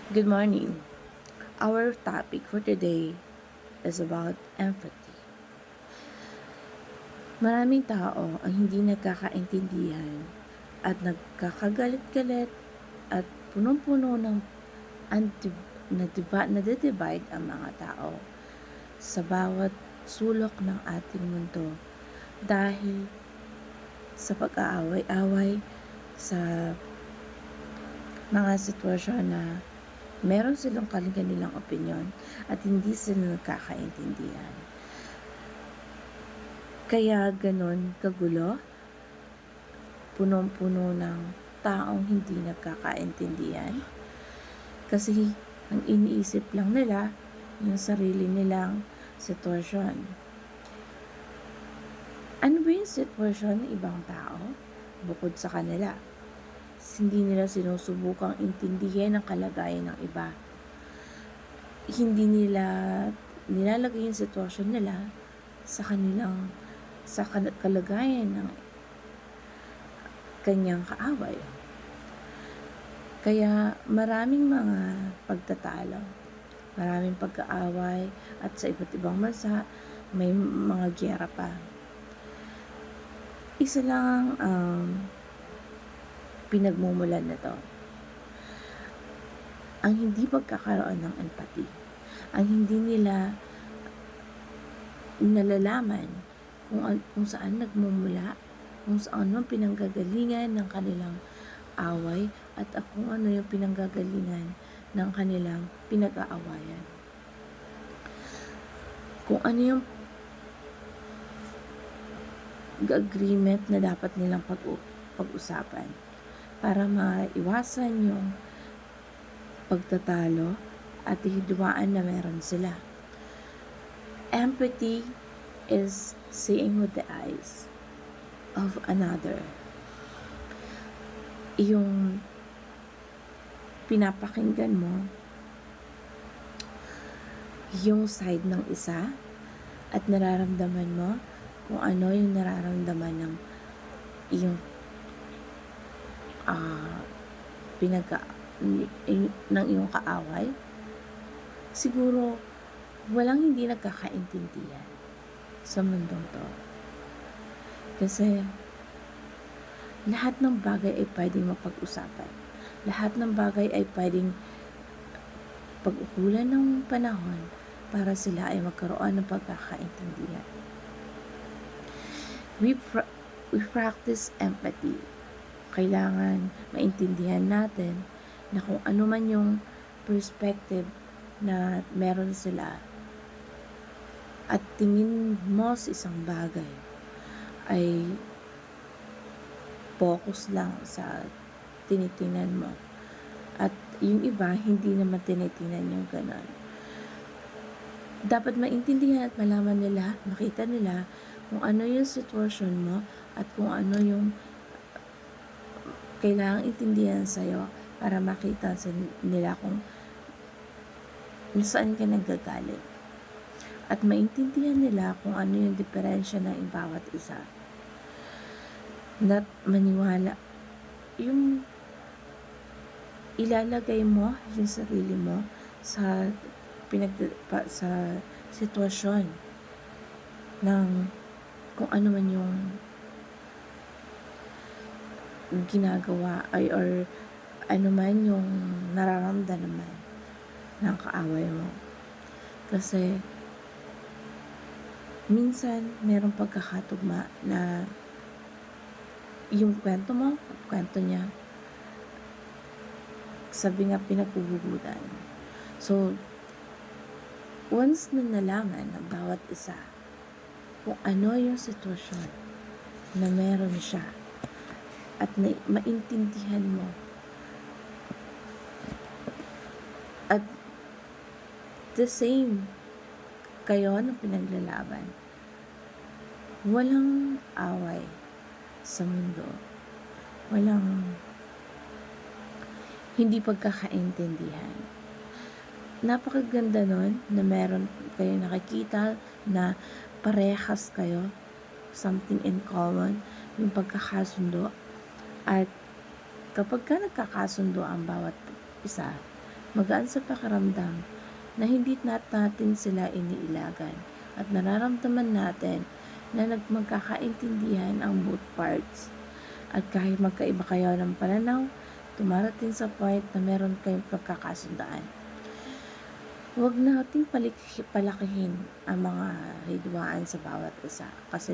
Good morning. Our topic for today is about empathy. Maraming tao ang hindi nagkakaintindihan at nagkakagalit-galit at punong-puno ng nadidivide ang mga tao sa bawat sulok ng ating mundo dahil sa pag-aaway-away sa mga sitwasyon na meron silang kanilang opinyon at hindi sila nagkakaintindihan. Kaya ganon kagulo, punong-puno ng taong hindi nagkakaintindihan kasi ang iniisip lang nila yung sarili nilang sitwasyon. Ano ba yung sitwasyon ng ibang tao bukod sa kanila? Hindi nila sinusubukang intindihin ang kalagayan ng iba. Hindi nila nilalagay yung sitwasyon nila sa kalagayan ng kanyang kaaway. Kaya maraming mga pagtatalo, maraming pagkaaway at sa iba't ibang bansa may mga giyera pa. Isa lang pinagmumulan nito. Ang hindi pagkakaroon ng empathy. Ang hindi nila nalalaman kung saan nagmumula, kung ano pinanggagalingan ng kanilang away at kung ano yung pinanggagalingan ng kanilang pinag-aawayan. Kung ano yung agreement na dapat nilang pag-usapan para maiwasan yung pagtatalo at hidwaan na meron sila. Empathy is seeing with the eyes of another. Yung pinapakinggan mo yung side ng isa at nararamdaman mo kung ano yung nararamdaman ng iyong ng iyong kaaway. Siguro walang hindi nagkakaintindihan sa mundong to. Kasi lahat ng bagay ay pwedeng mapag-usapan. Lahat ng bagay ay pwedeng pag-ukulan ng panahon para sila ay magkaroon ng pagkakaintindihan. We practice empathy. Kailangan maintindihan natin na kung ano man yung perspective na meron sila at tingin mo sa isang bagay ay focus lang sa tinitingnan mo at yung iba hindi naman tinitingnan yung ganon. Dapat maintindihan at malaman nila, makita nila kung ano yung sitwasyon mo at kung ano yung kailangang intindihan sa'yo para makita nila kung saan ka naggagaling. At maintindihan nila kung ano yung diferensya ng bawat isa. Not maniwala. Yung ilalagay mo yung sarili mo sa sitwasyon ng kung ano man yung ginagawa or ano man yung nararamdaman ng kaaway mo. Kasi minsan merong pagkakatugma na yung kwento mo at kwento niya sabi nga pinaghuhugutan. So once na nalaman ng bawat isa kung ano yung sitwasyon na meron siya at maintindihan mo at the same kayo ng pinaglalaban, walang away sa mundo, walang hindi pagkakaintindihan. Napakaganda nun na meron kayo nakikita na parehas kayo, something in common, yung pagkakasundo. At kapag ka nagkakasundo ang bawat isa, magaan sa pakiramdam na hindi natin sila iniilagan at nararamdaman natin na magkakaintindihan ang both parts. At kahit magkaiba kayo ng pananaw, dumarating sa point na meron kayong pagkakasundaan. Huwag nating palakihin ang mga hidwaan sa bawat isa kasi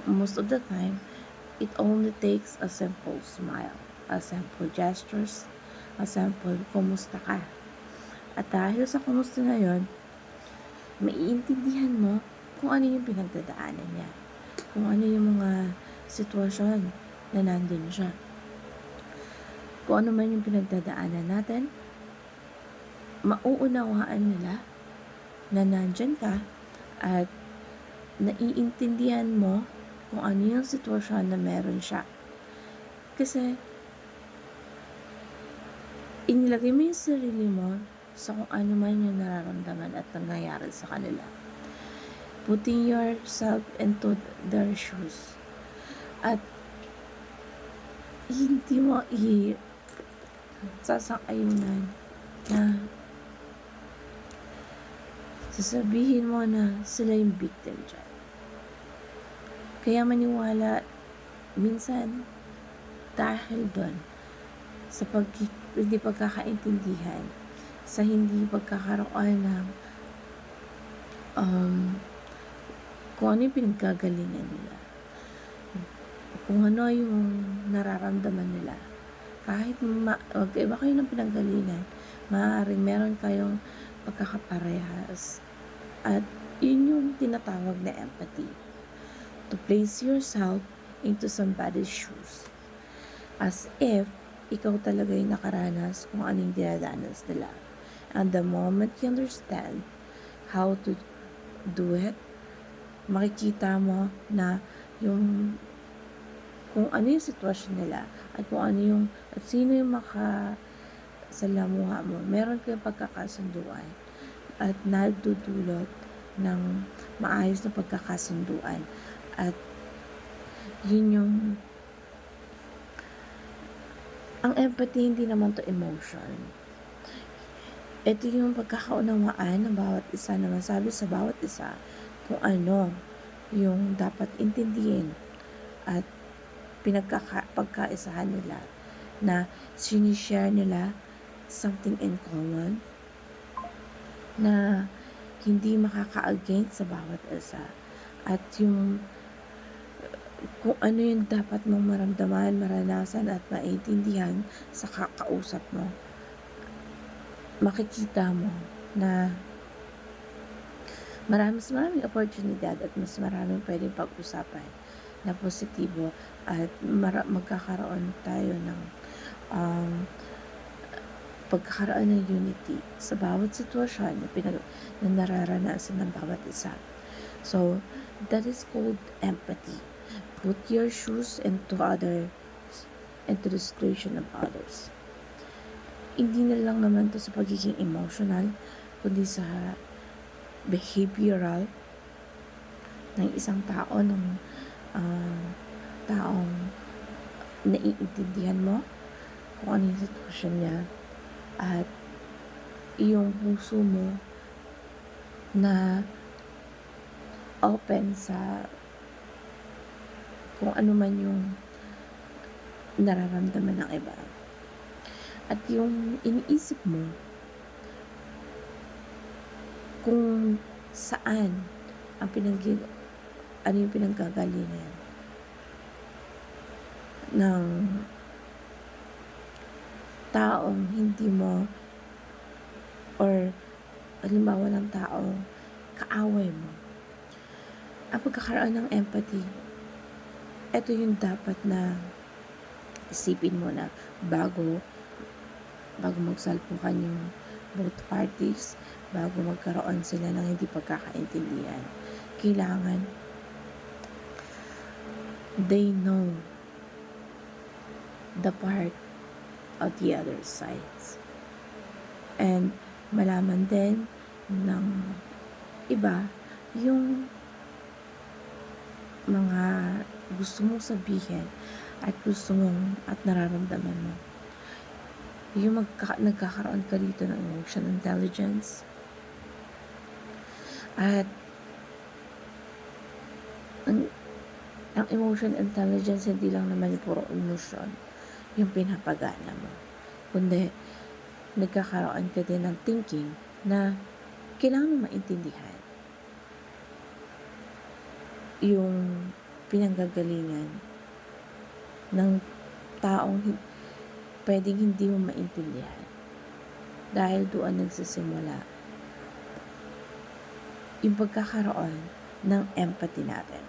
most of the time, it only takes a simple smile, a simple gestures, a simple kumusta ka. At dahil sa kumusta na yon, maiintindihan mo kung ano yung pinagdadaanan niya, kung ano yung mga sitwasyon na nandun siya. Kung ano man yung pinagdadaanan natin, mauunawaan nila na nandyan ka at naiintindihan mo kung ano yung sitwasyon na meron siya. Kasi inilagay mo yung sarili mo sa kung ano man yung nararamdaman at nangyayari sa kanila. Putting yourself into their shoes. At hindi mo sasang-ayunan na sasabihin mo na sila yung victim dyan. Kaya maniwala minsan dahil doon sa hindi pagkakaintindihan, sa hindi pagkakaroon ng kung ano yung pinagkagalingan nila, kung ano yung nararamdaman nila. Kahit magkaiba kayo ng pinanggalingan, maaaring meron kayong pagkakaparehas. At yun yung tinatawag na empathy. To place yourself into somebody's shoes. As if ikaw talaga yung nakaranas kung anong dinadanas nila. And the moment you understand how to do it, makikita mo na yung kung ano yung sitwasyon nila at kung ano yung at sino yung makasalamuha mo, meron kayong pagkakasunduan at nagdudulot ng maayos na pagkakasunduan. At yun yung ang empathy, hindi naman to emotion. Ito yung pagkakaunawaan ng bawat isa na masabi sa bawat isa kung ano yung dapat intindihin at pagkaisahan nila, na sinishare nila something in common na hindi makaka-against sa bawat isa. At yung kung ano yung dapat mong maramdaman, maranasan at maintindihan sa kakausap mo, makikita mo na maraming oportunidad at mas maraming pwedeng pag-usapan na positibo at magkakaroon tayo ng pagkakaroon ng unity sa bawat sitwasyon na nararanasan ng bawat isa. So, that is called empathy. Put your shoes into the situation of others. Hindi na lang naman to sa pagiging emotional, kundi sa behavioral ng isang tao, ng taong naiintindihan mo kung ano yung sitwasyon niya at yung puso mo na open sa kung ano man yung nararamdaman ng iba. At yung iniisip mo kung saan ang ano yung pinanggagalingan ng taong hindi mo, or halimbawa ng taong kaaway mo. Ang pagkakaroon ng empathy, ito yung dapat na isipin mo na bago magsalpukan yung both parties, bago magkaroon sila ng hindi pagkakaintindihan. Kailangan they know the part of the other sides. And malaman din ng iba yung mga gusto mong sabihin at nararamdaman mo. Yung nagkakaroon ka dito ng emotion intelligence. At ang emotion intelligence, hindi lang naman yung puro emosyon yung pinapagana mo, kundi nagkakaroon ka din ng thinking na kailangan mo maintindihan yung pinanggagalingan ng taong pwedeng hindi mo maintindihan, dahil doon nagsisimula yung pagkakaroon ng empathy natin.